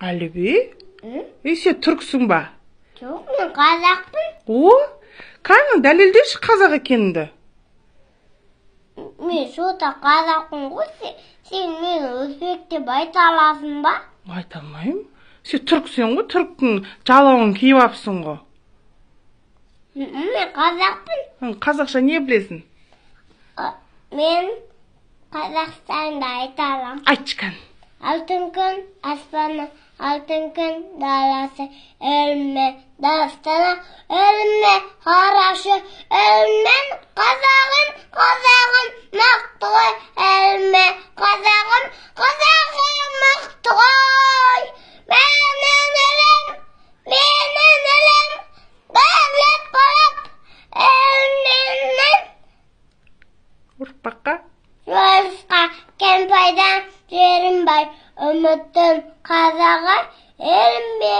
Әліби? Сен түрксің ба? Жоқ, мен қазақпын. О, кәні дәлелдеші қазақ екеніңді. Мен сота қазақпын ғой, сен мені өзбек деп айта аласың ба? Айта алмаймын. Сен түрксің ғой, түріктің жалауын киіп апсың ғой. Мен қазақпын. Қазақша не білесің? Мен Қазақстанды айта алам. Айтшы кәні. Алтын күн аспаны, алтын күн даласы, өлме дастаны, өлме қарашы, өлмен қазағым, қазағым мықты ғой, өлме қазағым, қазағым мықты ғой. Менің елім, бірлік болып, өлменің. Ұрпаққа? Жойысқа кемпайдан жерім бай, үміттім қазаға, еліме